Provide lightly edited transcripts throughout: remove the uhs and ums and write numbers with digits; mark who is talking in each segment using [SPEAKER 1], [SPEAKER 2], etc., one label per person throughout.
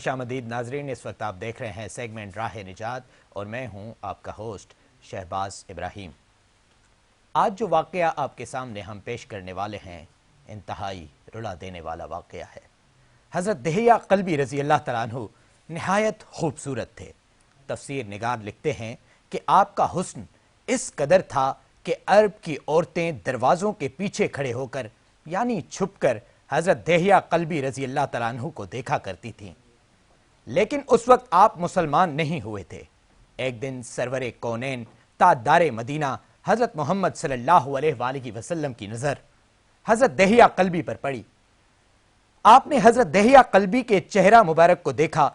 [SPEAKER 1] خوش آمدید ناظرین، اس وقت آپ دیکھ رہے ہیں سیگمنٹ راہ نجات اور میں ہوں آپ کا ہوسٹ شہباز ابراہیم۔ آج جو واقعہ آپ کے سامنے ہم پیش کرنے والے ہیں انتہائی رلا دینے والا واقعہ ہے۔ حضرت دہیہ قلبی رضی اللہ تعالیٰ عنہ نہایت خوبصورت تھے۔ تفسیر نگار لکھتے ہیں کہ آپ کا حسن اس قدر تھا کہ عرب کی عورتیں دروازوں کے پیچھے کھڑے ہو کر یعنی چھپ کر حضرت دہیہ قلبی رضی اللہ تعالیٰ عنہ کو دیکھا کرتی تھیں، لیکن اس وقت آپ مسلمان نہیں ہوئے تھے۔ ایک دن سرور کونین تاجدار مدینہ حضرت محمد صلی اللہ علیہ وآلہ وسلم کی نظر حضرت دہیہ قلبی پر پڑی۔ آپ نے حضرت دہیہ قلبی کے چہرہ مبارک کو دیکھا،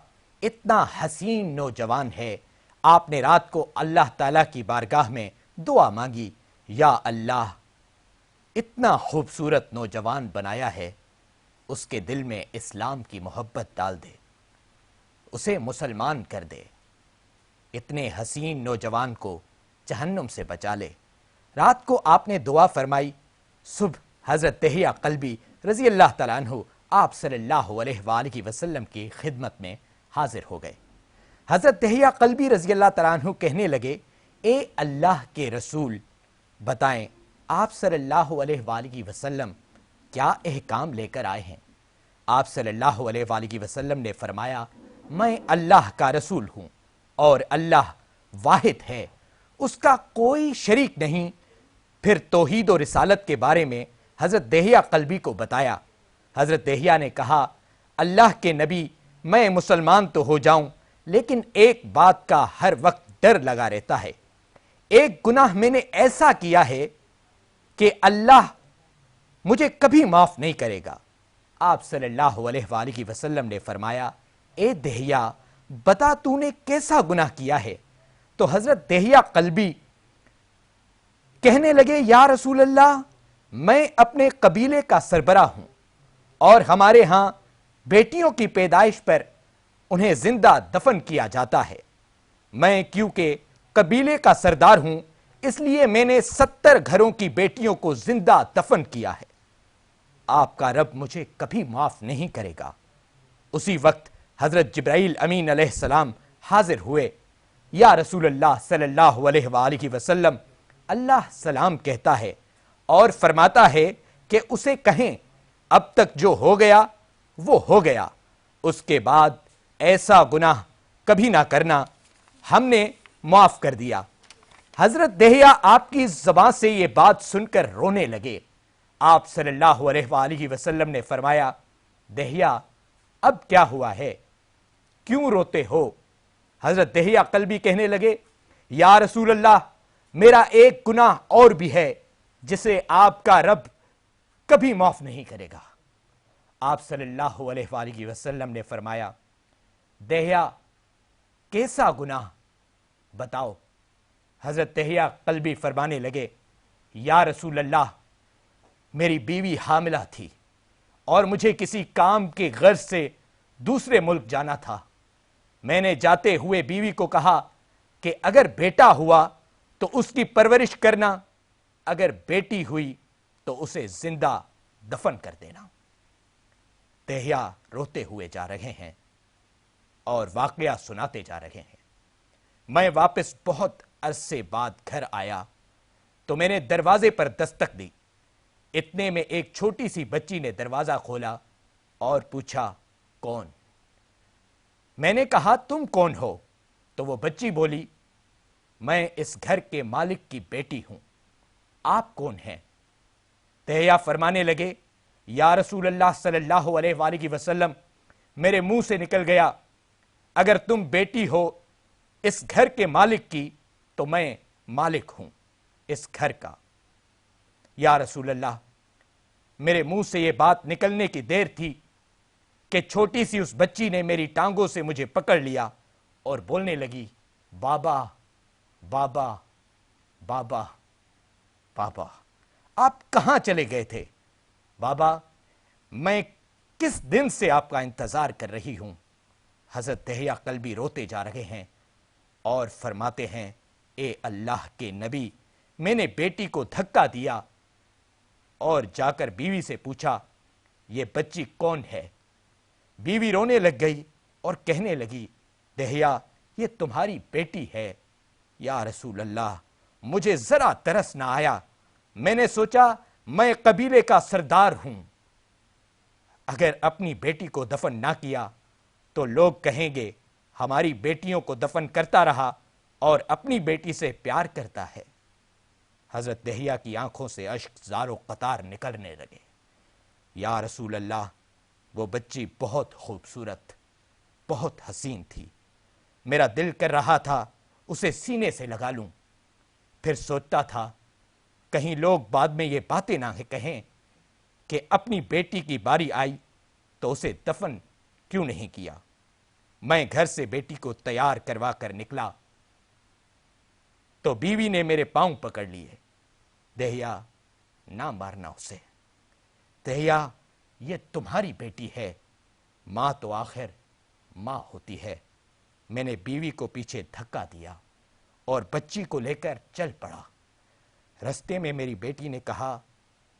[SPEAKER 1] اتنا حسین نوجوان ہے۔ آپ نے رات کو اللہ تعالیٰ کی بارگاہ میں دعا مانگی، یا اللہ اتنا خوبصورت نوجوان بنایا ہے، اس کے دل میں اسلام کی محبت ڈال دے، اسے مسلمان کر دے، اتنے حسین نوجوان کو جہنم سے بچا لے۔ رات کو آپ نے دعا فرمائی۔ صبح حضرت دہیہ قلبی رضی اللہ تعالیٰ عنہ آپ صلی اللہ علیہ وآلہ وسلم کی خدمت میں حاضر ہو گئے۔ حضرت دہیہ قلبی رضی اللہ تعالیٰ عنہ کہنے لگے، اے اللہ کے رسول، بتائیں آپ صلی اللہ علیہ وآلہ وسلم کیا احکام لے کر آئے ہیں؟ آپ صلی اللہ علیہ وآلہ وسلم نے فرمایا، میں اللہ کا رسول ہوں اور اللہ واحد ہے، اس کا کوئی شریک نہیں۔ پھر توحید و رسالت کے بارے میں حضرت دہیہ قلبی کو بتایا۔ حضرت دہیہ نے کہا، اللہ کے نبی، میں مسلمان تو ہو جاؤں، لیکن ایک بات کا ہر وقت ڈر لگا رہتا ہے۔ ایک گناہ میں نے ایسا کیا ہے کہ اللہ مجھے کبھی معاف نہیں کرے گا۔ آپ صلی اللہ علیہ وآلہ وسلم نے فرمایا، اے دہیہ بتا تو نے کیسا گناہ کیا ہے؟ تو حضرت دہیہ قلبی کہنے لگے، یا رسول اللہ، میں اپنے قبیلے کا سربراہ ہوں اور ہمارے ہاں بیٹیوں کی پیدائش پر انہیں زندہ دفن کیا جاتا ہے۔ میں کیونکہ قبیلے کا سردار ہوں، اس لیے میں نے 70 گھروں کی بیٹیوں کو زندہ دفن کیا ہے۔ آپ کا رب مجھے کبھی معاف نہیں کرے گا۔ اسی وقت حضرت جبرائیل امین علیہ السلام حاضر ہوئے۔ یا رسول اللہ صلی اللہ علیہ وآلہ وسلم، اللہ سلام کہتا ہے اور فرماتا ہے کہ اسے کہیں، اب تک جو ہو گیا وہ ہو گیا، اس کے بعد ایسا گناہ کبھی نہ کرنا، ہم نے معاف کر دیا۔ حضرت دہیہ آپ کی زبان سے یہ بات سن کر رونے لگے۔ آپ صلی اللہ علیہ وآلہ وسلم نے فرمایا، دہیہ اب کیا ہوا ہے، کیوں روتے ہو؟ حضرت دہیہ قلبی کہنے لگے، یا رسول اللہ، میرا ایک گناہ اور بھی ہے جسے آپ کا رب کبھی معاف نہیں کرے گا۔ آپ صلی اللہ علیہ وآلہ وسلم نے فرمایا، دہیہ کیسا گناہ بتاؤ؟ حضرت دہیہ قلبی فرمانے لگے، یا رسول اللہ، میری بیوی حاملہ تھی اور مجھے کسی کام کے غرض سے دوسرے ملک جانا تھا۔ میں نے جاتے ہوئے بیوی کو کہا کہ اگر بیٹا ہوا تو اس کی پرورش کرنا، اگر بیٹی ہوئی تو اسے زندہ دفن کر دینا۔ دہیہ روتے ہوئے جا رہے ہیں اور واقعہ سناتے جا رہے ہیں۔ میں واپس بہت عرصے بعد گھر آیا تو میں نے دروازے پر دستک دی۔ اتنے میں ایک چھوٹی سی بچی نے دروازہ کھولا اور پوچھا، کون؟ میں نے کہا، تم کون ہو؟ تو وہ بچی بولی، میں اس گھر کے مالک کی بیٹی ہوں، آپ کون ہیں؟ دہیہ فرمانے لگے، یا رسول اللہ صلی اللہ علیہ وآلہ وسلم، میرے منہ سے نکل گیا، اگر تم بیٹی ہو اس گھر کے مالک کی تو میں مالک ہوں اس گھر کا۔ یا رسول اللہ، میرے منہ سے یہ بات نکلنے کی دیر تھی کہ چھوٹی سی اس بچی نے میری ٹانگوں سے مجھے پکڑ لیا اور بولنے لگی، بابا بابا بابا بابا۔ آپ کہاں چلے گئے تھے؟ بابا، میں کس دن سے آپ کا انتظار کر رہی ہوں۔ حضرت دہیہ قلبی روتے جا رہے ہیں اور فرماتے ہیں، اے اللہ کے نبی، میں نے بیٹی کو دھکا دیا اور جا کر بیوی سے پوچھا، یہ بچی کون ہے؟ بیوی رونے لگ گئی اور کہنے لگی دہیا یہ تمہاری بیٹی ہے۔ یا رسول اللہ مجھے ذرا ترس نہ آیا، میں نے سوچا میں قبیلے کا سردار ہوں، اگر اپنی بیٹی کو دفن نہ کیا تو لوگ کہیں گے ہماری بیٹیوں کو دفن کرتا رہا اور اپنی بیٹی سے پیار کرتا ہے۔ حضرت دہیا کی آنکھوں سے اشک زار و قطار نکلنے لگے۔ یا رسول اللہ وہ بچی بہت خوبصورت، بہت حسین تھی، میرا دل کر رہا تھا اسے سینے سے لگا لوں، پھر سوچتا تھا کہیں لوگ بعد میں یہ باتیں نہ کہیں کہ اپنی بیٹی کی باری آئی تو اسے دفن کیوں نہیں کیا۔ میں گھر سے بیٹی کو تیار کروا کر نکلا تو بیوی نے میرے پاؤں پکڑ لیے، دہیا نہ مارنا اسے، دہیا یہ تمہاری بیٹی ہے، ماں تو آخر ماں ہوتی ہے۔ میں نے بیوی کو پیچھے دھکا دیا اور بچی کو لے کر چل پڑا۔ رستے میں میری بیٹی نے کہا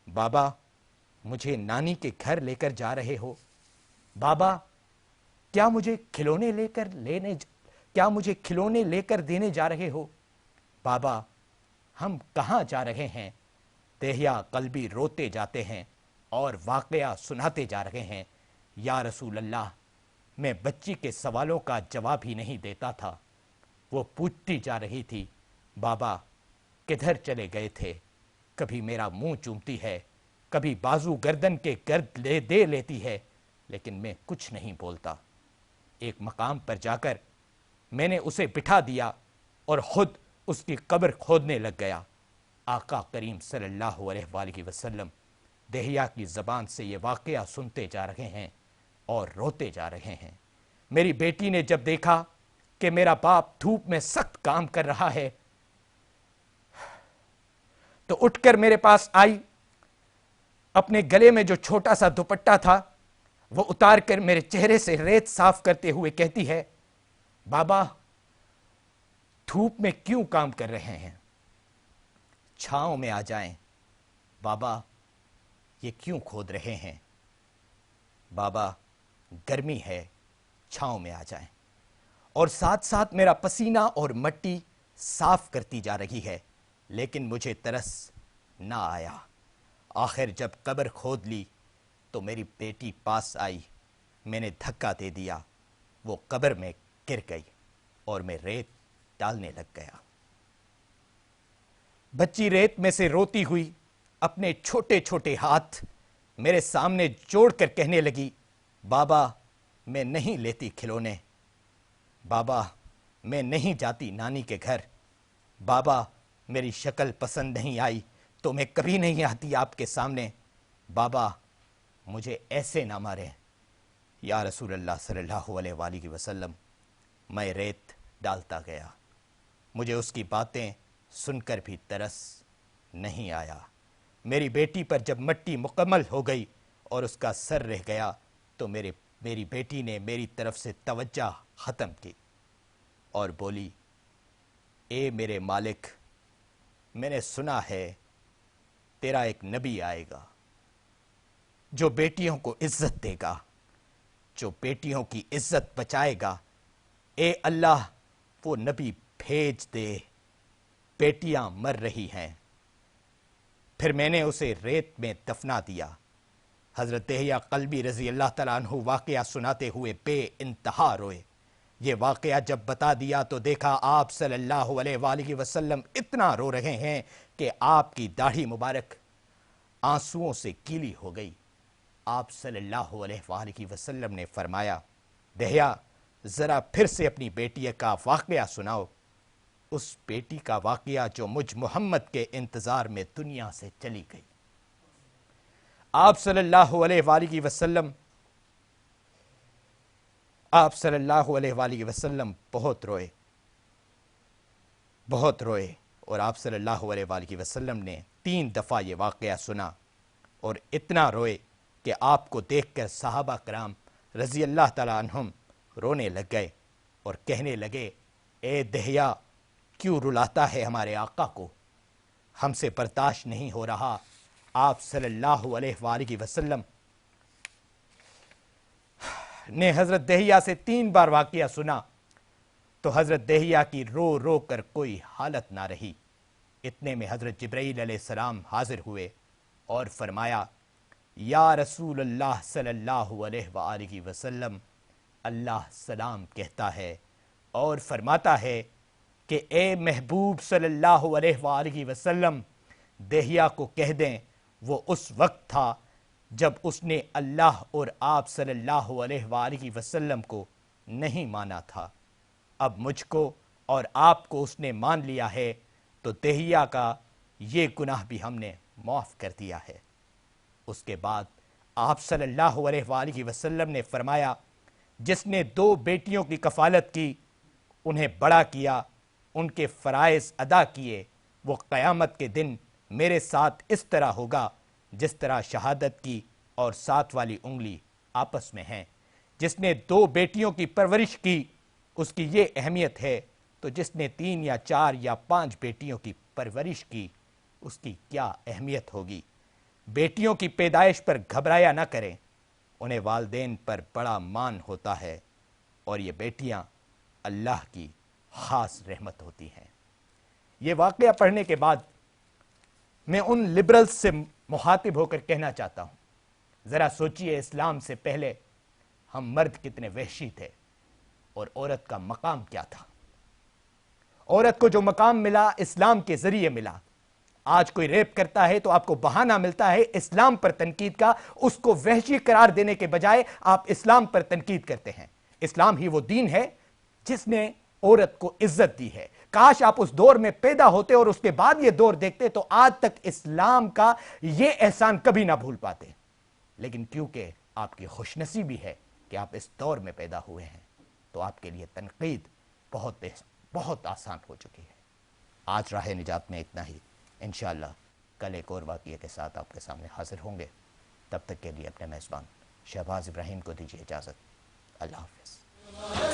[SPEAKER 1] بابا مجھے نانی کے گھر لے کر جا رہے ہو؟ بابا کیا مجھے کھلونے لے کر دینے جا رہے ہو؟ بابا ہم کہاں جا رہے ہیں؟ دہیا قلبی روتے جاتے ہیں اور واقعہ سناتے جا رہے ہیں۔ یا رسول اللہ میں بچی کے سوالوں کا جواب ہی نہیں دیتا تھا، وہ پوچھتی جا رہی تھی بابا کدھر چلے گئے تھے؟ کبھی میرا منہ چومتی ہے، کبھی بازو گردن کے گرد دے لیتی ہے، لیکن میں کچھ نہیں بولتا۔ ایک مقام پر جا کر میں نے اسے بٹھا دیا اور خود اس کی قبر کھودنے لگ گیا۔ آقا کریم صلی اللہ علیہ وآلہ وسلم دہیا کی زبان سے یہ واقعہ سنتے جا رہے ہیں اور روتے جا رہے ہیں۔ میری بیٹی نے جب دیکھا کہ میرا باپ دھوپ میں سخت کام کر رہا ہے تو اٹھ کر میرے پاس آئی، اپنے گلے میں جو چھوٹا سا دوپٹہ تھا وہ اتار کر میرے چہرے سے ریت صاف کرتے ہوئے کہتی ہے بابا دھوپ میں کیوں کام کر رہے ہیں؟ چھاؤں میں آ جائیں۔ بابا یہ کیوں کھود رہے ہیں؟ بابا گرمی ہے، چھاؤں میں آ جائیں۔ اور ساتھ ساتھ میرا پسینہ اور مٹی صاف کرتی جا رہی ہے، لیکن مجھے ترس نہ آیا۔ آخر جب قبر کھود لی تو میری بیٹی پاس آئی، میں نے دھکا دے دیا، وہ قبر میں گر گئی اور میں ریت ڈالنے لگ گیا۔ بچی ریت میں سے روتی ہوئی اپنے چھوٹے چھوٹے ہاتھ میرے سامنے جوڑ کر کہنے لگی بابا میں نہیں لیتی کھلونے، بابا میں نہیں جاتی نانی کے گھر، بابا میری شکل پسند نہیں آئی تو میں کبھی نہیں آتی آپ کے سامنے، بابا مجھے ایسے نہ ماریں۔ یا رسول اللہ صلی اللہ علیہ وآلہ وسلم میں ریت ڈالتا گیا، مجھے اس کی باتیں سن کر بھی ترس نہیں آیا۔ میری بیٹی پر جب مٹی مکمل ہو گئی اور اس کا سر رہ گیا تو میری بیٹی نے میری طرف سے توجہ ختم کی اور بولی اے میرے مالک میں نے سنا ہے تیرا ایک نبی آئے گا جو بیٹیوں کو عزت دے گا، جو بیٹیوں کی عزت بچائے گا، اے اللہ وہ نبی بھیج دے، بیٹیاں مر رہی ہیں۔ پھر میں نے اسے ریت میں دفنا دیا۔ حضرت دہیا قلبی رضی اللہ تعالیٰ عنہ واقعہ سناتے ہوئے بے انتہا روئے۔ یہ واقعہ جب بتا دیا تو دیکھا آپ صلی اللہ علیہ وآلہ وسلم اتنا رو رہے ہیں کہ آپ کی داڑھی مبارک آنسوؤں سے گیلی ہو گئی۔ آپ صلی اللہ علیہ وآلہ وسلم نے فرمایا دہیا ذرا پھر سے اپنی بیٹی کا واقعہ سناؤ، اس بیٹی کا واقعہ جو مجھ محمد کے انتظار میں دنیا سے چلی گئی۔ آپ صلی اللہ علیہ وآلہ وسلم بہت روئے اور آپ صلی اللہ علیہ وآلہ وسلم نے 3 دفعہ یہ واقعہ سنا اور اتنا روئے کہ آپ کو دیکھ کر صحابہ کرام رضی اللہ تعالیٰ عنہم رونے لگ گئے اور کہنے لگے اے دہیا کیوں رلاتا ہے ہمارے آقا کو، ہم سے برداشت نہیں ہو رہا۔ آپ صلی اللہ علیہ وآلہ وسلم نے حضرت دہیہ سے 3 بار واقعہ سنا تو حضرت دہیہ کی رو رو کر کوئی حالت نہ رہی۔ اتنے میں حضرت جبرائیل علیہ السلام حاضر ہوئے اور فرمایا، یا رسول اللہ صلی اللہ علیہ وآلہ وسلم، اللہ سلام کہتا ہے اور فرماتا ہے کہ اے محبوب صلی اللہ علیہ وآلہ وسلم، دہیہ کو کہہ دیں وہ اس وقت تھا جب اس نے اللہ اور آپ صلی اللہ علیہ وآلہ وسلم کو نہیں مانا تھا۔ اب مجھ کو اور آپ کو اس نے مان لیا ہے تو دہیہ کا یہ گناہ بھی ہم نے معاف کر دیا ہے۔ اس کے بعد آپ صلی اللہ علیہ وآلہ وسلم نے فرمایا، جس نے 2 بیٹیوں کی کفالت کی، انہیں بڑا کیا، ان کے فرائض ادا کیے، وہ قیامت کے دن میرے ساتھ اس طرح ہوگا جس طرح شہادت کی اور 7 والی انگلی آپس میں ہیں۔ جس نے 2 بیٹیوں کی پرورش کی، اس کی یہ اہمیت ہے، تو جس نے 3 یا 4 یا 5 بیٹیوں کی پرورش کی، اس کی کیا اہمیت ہوگی۔ بیٹیوں کی پیدائش پر گھبرایا نہ کریں، انہیں والدین پر بڑا مان ہوتا ہے، اور یہ بیٹیاں اللہ کی خاص رحمت ہوتی ہیں۔ یہ واقعہ پڑھنے کے بعد میں ان لبرلز سے مخاطب ہو کر کہنا چاہتا ہوں، ذرا سوچئے اسلام سے پہلے ہم مرد کتنے وحشی تھے اور عورت کا مقام کیا تھا۔ عورت کو جو مقام ملا اسلام کے ذریعے ملا۔ آج کوئی ریپ کرتا ہے تو آپ کو بہانہ ملتا ہے اسلام پر تنقید کا، اس کو وحشی قرار دینے کے بجائے آپ اسلام پر تنقید کرتے ہیں۔ اسلام ہی وہ دین ہے جس نے عورت کو عزت دی ہے۔ کاش آپ اس دور میں پیدا ہوتے اور اس کے بعد یہ دور دیکھتے تو آج تک اسلام کا یہ احسان کبھی نہ بھول پاتے، لیکن کیونکہ آپ کی خوش نصیبی ہے کہ آپ اس دور میں پیدا ہوئے ہیں تو آپ کے لیے تنقید بہت آسان ہو چکی ہے۔ آج راہ نجات میں اتنا ہی، انشاءاللہ کل ایک اور واقعے کے ساتھ آپ کے سامنے حاضر ہوں گے۔ تب تک کے لیے اپنے میزبان شہباز ابراہیم کو دیجیے اجازت۔ اللہ حافظ۔